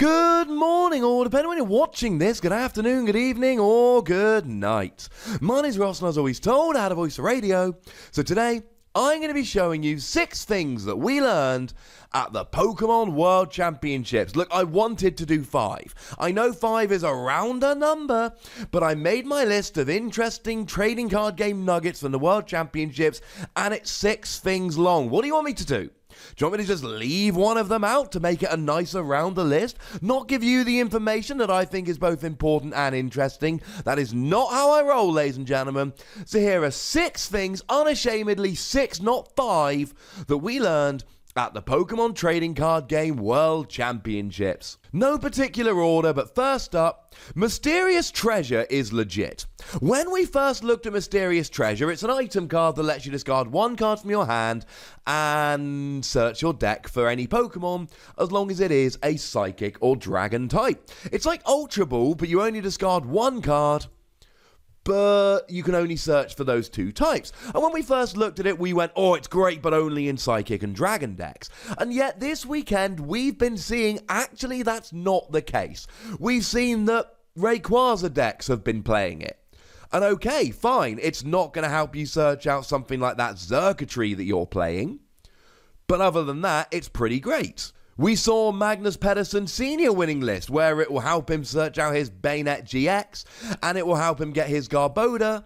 Good morning, or depending on when you're watching this, good afternoon, good evening, or good night. My name's Ross, and as always told, I had a voice for radio. So today, I'm going to be showing you 6 things that we learned at the Pokémon World Championships. Look, I wanted to do 5. I know 5 is a rounder number, but I made my list of interesting trading card game nuggets from the World Championships, and it's 6 things long. What do you want me to do? Do you want me to just leave one of them out to make it a nicer, rounder list? Not give you the information that I think is both important and interesting? That is not how I roll, ladies and gentlemen. So here are 6 things, unashamedly 6, not 5, that we learned at the Pokemon Trading Card Game World Championships. No particular order, but first up, Mysterious Treasure is legit. When we first looked at Mysterious Treasure, it's an item card that lets you discard 1 card from your hand and search your deck for any Pokemon, as long as it is a Psychic or Dragon type. It's like Ultra Ball, but you only discard 1 card, but you can only search for those 2 types. And when we first looked at it, we went, oh, it's great, but only in Psychic and Dragon decks. And yet this weekend, we've been seeing, actually, that's not the case. We've seen that Rayquaza decks have been playing it. And okay, fine, it's not going to help you search out something like that Xurkitree that you're playing. But other than that, it's pretty great. We saw Magnus Pedersen's senior winning list, where it will help him search out his Bayonet GX, and it will help him get his Garbodor,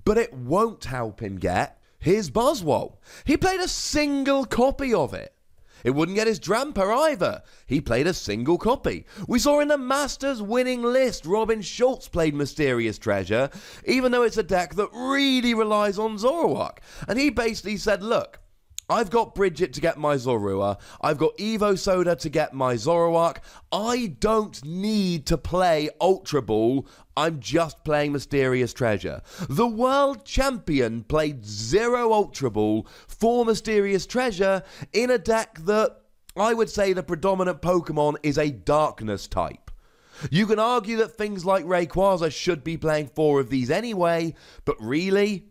but it won't help him get his Buzzwole. He played a single copy of it. It wouldn't get his Drampa either. He played a single copy. We saw in the Masters winning list, Robin Schultz played Mysterious Treasure, even though it's a deck that really relies on Zoroark. And he basically said, look, I've got Bridget to get my Zorua. I've got Evo Soda to get my Zoroark. I don't need to play Ultra Ball. I'm just playing Mysterious Treasure. The world champion played 0 Ultra Ball for Mysterious Treasure in a deck that I would say the predominant Pokemon is a Darkness type. You can argue that things like Rayquaza should be playing 4 of these anyway, but really?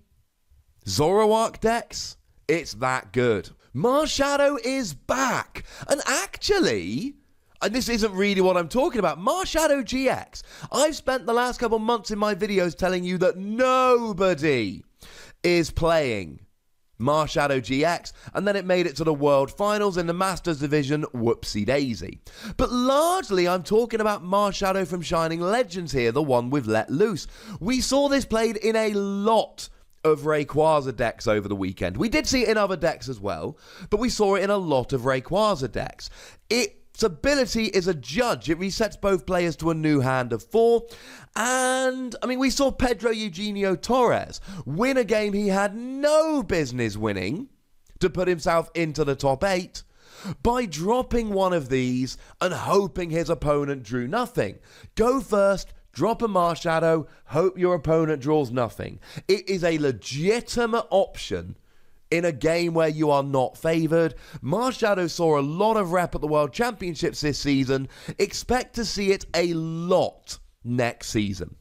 Zoroark decks? It's that good. MARSHADOW is back. And actually, and this isn't really what I'm talking about, MARSHADOW GX. I've spent the last couple months in my videos telling you that nobody is playing MARSHADOW GX, and then it made it to the World Finals in the Masters Division, whoopsie daisy. But largely, I'm talking about MARSHADOW from Shining Legends here, the one with Let Loose. We saw this played in a lot of Rayquaza decks over the weekend. We did see it in other decks as well, but we saw it in a lot of Rayquaza decks. Its ability is a judge. It resets both players to a new hand of 4. And, I mean, we saw Pedro Eugenio Torres win a game he had no business winning to put himself into the top 8 by dropping one of these and hoping his opponent drew nothing. Go first, drop a MARSHADOW, hope your opponent draws nothing. It is a legitimate option in a game where you are not favoured. MARSHADOW saw a lot of rep at the World Championships this season. Expect to see it a lot next season.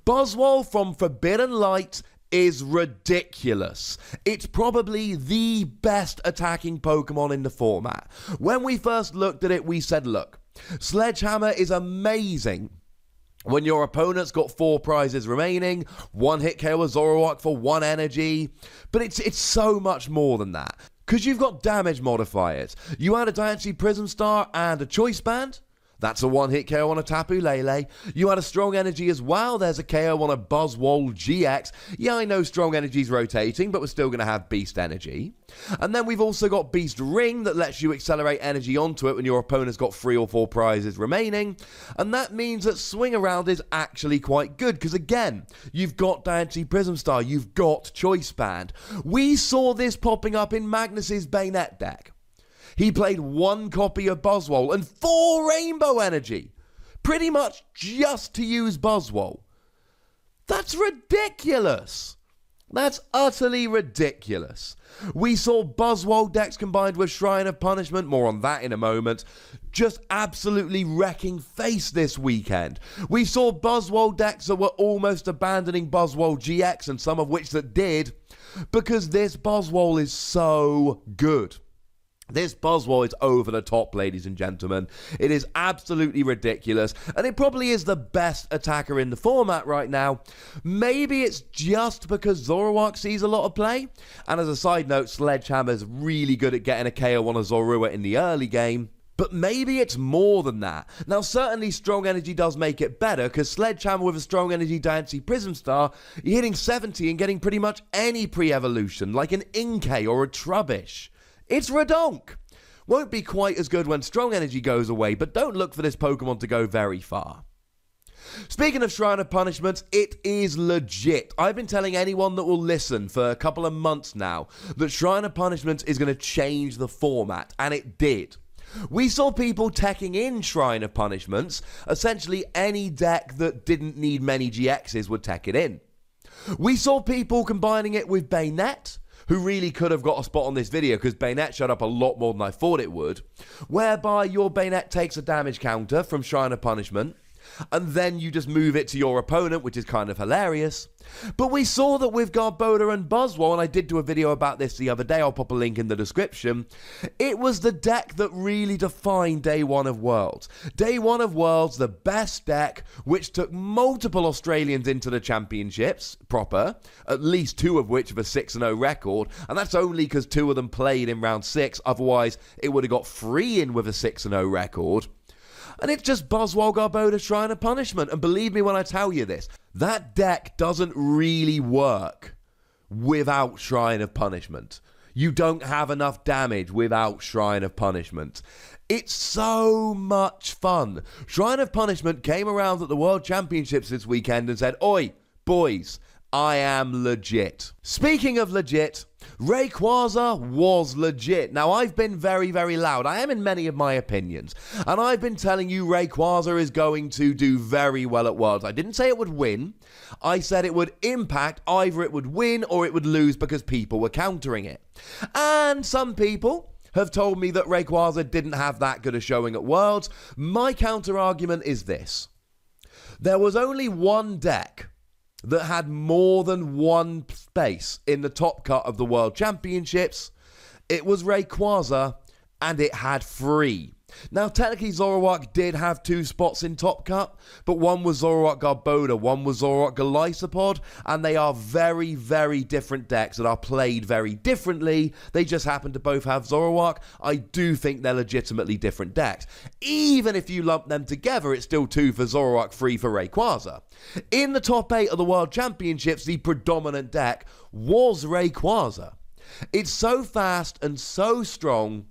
Buzzwole from Forbidden Light is ridiculous. It's probably the best attacking Pokemon in the format. When we first looked at it, we said, look, Sledgehammer is amazing when your opponent's got 4 prizes remaining, 1 hit KO a Zoroark for 1 energy, but it's so much more than that. Because you've got damage modifiers. You add a Diancie Prism Star and a Choice Band. That's a 1-hit KO on a Tapu Lele. You had a Strong Energy as well. There's a KO on a Buzzwole GX. Yeah, I know Strong Energy's rotating, but we're still going to have Beast Energy. And then we've also got Beast Ring that lets you accelerate energy onto it when your opponent's got 3 or 4 prizes remaining. And that means that Swing Around is actually quite good, because again, you've got Diancie Prism Star, you've got Choice Band. We saw this popping up in Magnus's Bayonet deck. He played 1 copy of Buzzwole and 4 Rainbow Energy, pretty much just to use Buzzwole. That's ridiculous. That's utterly ridiculous. We saw Buzzwole decks combined with Shrine of Punishment, more on that in a moment, just absolutely wrecking face this weekend. We saw Buzzwole decks that were almost abandoning Buzzwole GX, and some of which that did, because this Buzzwole is so good. This Buzzwole is over the top, ladies and gentlemen. It is absolutely ridiculous, and it probably is the best attacker in the format right now. Maybe it's just because ZOROARK sees a lot of play, and as a side note, Sledgehammer's really good at getting a KO on a Zorua in the early game. But maybe it's more than that. Now, certainly Strong Energy does make it better, because Sledgehammer with a Strong Energy Diancie Prism Star, you're hitting 70 and getting pretty much any pre-evolution, like an Inkay or a Trubbish. It's redonk. Won't be quite as good when Strong Energy goes away, but don't look for this Pokemon to go very far. Speaking of Shrine of Punishments, it is legit. I've been telling anyone that will listen for a couple of months now that Shrine of Punishments is going to change the format, and it did. We saw people teching in Shrine of Punishments. Essentially, any deck that didn't need many GXs would tech it in. We saw people combining it with Bayonet, who really could have got a spot on this video because Bayonet showed up a lot more than I thought it would, whereby your Bayonet takes a damage counter from Shrine of Punishment, and then you just move it to your opponent, which is kind of hilarious. But we saw that with Garbodor and Buzzwole, and I did do a video about this the other day, I'll pop a link in the description, it was the deck that really defined Day 1 of Worlds. Day 1 of Worlds, the best deck, which took multiple Australians into the championships proper, at least 2 of which have a 6-0 record, and that's only because 2 of them played in round 6, otherwise it would have got 3 in with a 6-0 record. And it's just Buzzwole, Garbodor, Shrine of Punishment. And believe me when I tell you this, that deck doesn't really work without Shrine of Punishment. You don't have enough damage without Shrine of Punishment. It's so much fun. Shrine of Punishment came around at the World Championships this weekend and said, "Oi, boys, I am legit." Speaking of legit, Rayquaza was legit. Now, I've been very, very loud. I am in many of my opinions. And I've been telling you Rayquaza is going to do very well at Worlds. I didn't say it would win. I said it would impact. Either it would win or it would lose because people were countering it. And some people have told me that Rayquaza didn't have that good a showing at Worlds. My counter argument is this. There was only one deck that had more than one space in the top cut of the World Championships. It was Rayquaza, and it had 3. Now, technically, ZOROARK did have 2 spots in top cut, but one was ZOROARK Garbodor, one was ZOROARK Golisopod, and they are very, very different decks that are played very differently. They just happen to both have ZOROARK. I do think they're legitimately different decks. Even if you lump them together, it's still 2 for ZOROARK, 3 for Rayquaza. In the top 8 of the World Championships, the predominant deck was Rayquaza. It's so fast and so strong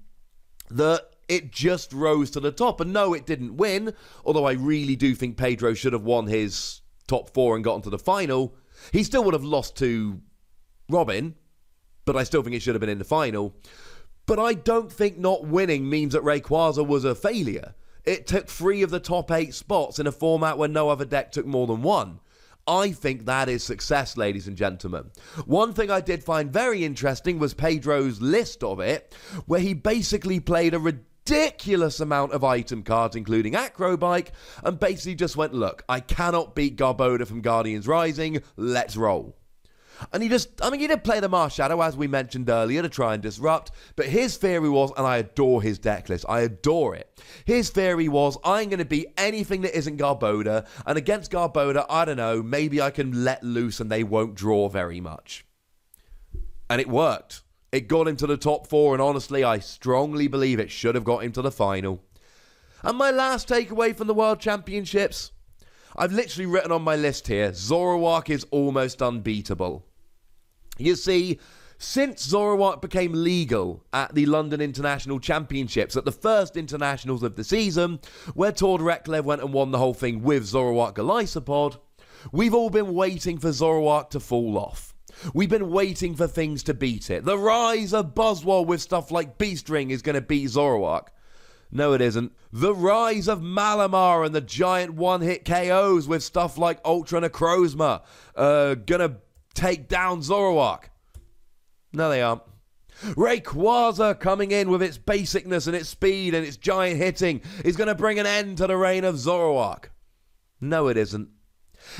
that it just rose to the top. And no, it didn't win, although I really do think Pedro should have won his top 4 and gotten to the final. He still would have lost to Robin, but I still think it should have been in the final. But I don't think not winning means that Rayquaza was a failure. It took 3 of the top 8 spots in a format where no other deck took more than 1. I think that is success, ladies and gentlemen. One thing I did find very interesting was Pedro's list of it, where he basically played a ridiculous amount of item cards, including Acrobike, and basically just went, look, I cannot beat Garbodor from Guardians Rising, let's roll. And he did play the MARSHADOW, as we mentioned earlier, to try and disrupt, but his theory was, and I adore his deck list, I adore it. His theory was, I'm going to beat anything that isn't Garbodor, and against Garbodor, I don't know, maybe I can let loose and they won't draw very much. And it worked. It got him to the top 4, and honestly, I strongly believe it should have got him to the final. And my last takeaway from the World Championships, I've literally written on my list here, ZOROARK is almost unbeatable. You see, since ZOROARK became legal at the London International Championships, at the first internationals of the season, where Tord Reklev went and won the whole thing with ZOROARK Golisopod, we've all been waiting for ZOROARK to fall off. We've been waiting for things to beat it. The rise of Buzzwole with stuff like Beast Ring is going to beat ZOROARK. No, it isn't. The rise of Malamar and the giant one-hit KOs with stuff like Ultra Necrozma gonna take down ZOROARK. No, they aren't. Rayquaza coming in with its basicness and its speed and its giant hitting is going to bring an end to the reign of ZOROARK. No, it isn't.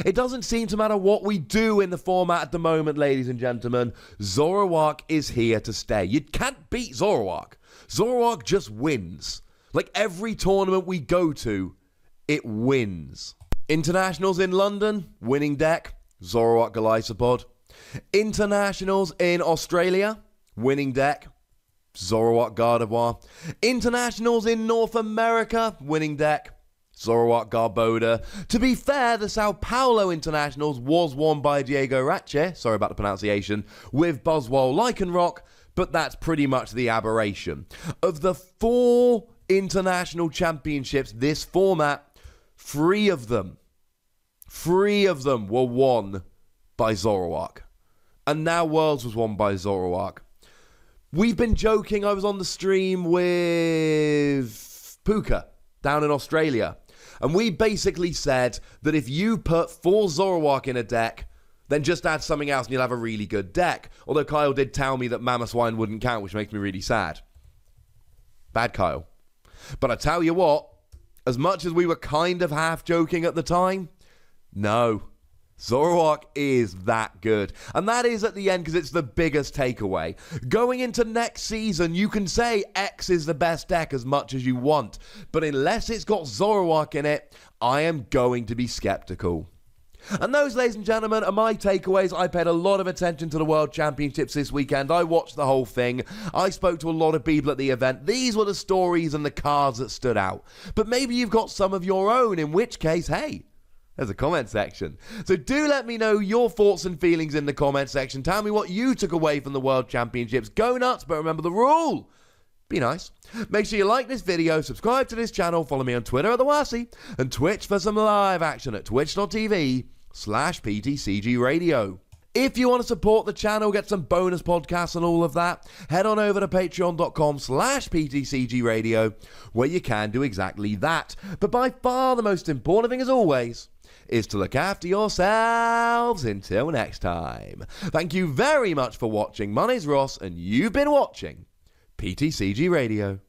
It doesn't seem to matter what we do in the format at the moment, ladies and gentlemen. ZOROARK is here to stay. You can't beat ZOROARK. ZOROARK just wins. Like every tournament we go to, it wins. Internationals in London, winning deck, ZOROARK Golisopod. Internationals in Australia, winning deck, ZOROARK Gardevoir. Internationals in North America, winning deck, ZOROARK Garboda. To be fair, the Sao Paulo Internationals was won by Diego Ratche, sorry about the pronunciation, with Buzzwole Lycanroc, but that's pretty much the aberration. Of the 4 international championships this format, 3 of them were won by ZOROARK. And now Worlds was won by ZOROARK. We've been joking, I was on the stream with Puka down in Australia. And we basically said that if you put 4 ZOROARK in a deck, then just add something else and you'll have a really good deck. Although Kyle did tell me that Mamoswine wouldn't count, which makes me really sad. Bad Kyle. But I tell you what, as much as we were kind of half joking at the time, no. ZOROARK is that good. And that is at the end because it's the biggest takeaway. Going into next season, you can say X is the best deck as much as you want. But unless it's got ZOROARK in it, I am going to be skeptical. And those, ladies and gentlemen, are my takeaways. I paid a lot of attention to the World Championships this weekend. I watched the whole thing. I spoke to a lot of people at the event. These were the stories and the cards that stood out. But maybe you've got some of your own, in which case, hey, there's a comment section. So do let me know your thoughts and feelings in the comment section. Tell me what you took away from the World Championships. Go nuts, but remember the rule. Be nice. Make sure you like this video, subscribe to this channel, follow me on Twitter at TheWasi, and Twitch for some live action at twitch.tv/PTCGRadio. If you want to support the channel, get some bonus podcasts and all of that, head on over to patreon.com/PTCGRadio, where you can do exactly that. But by far the most important thing, as always, is to look after yourselves until next time. Thank you very much for watching. My name's Ross, and you've been watching PTCG Radio.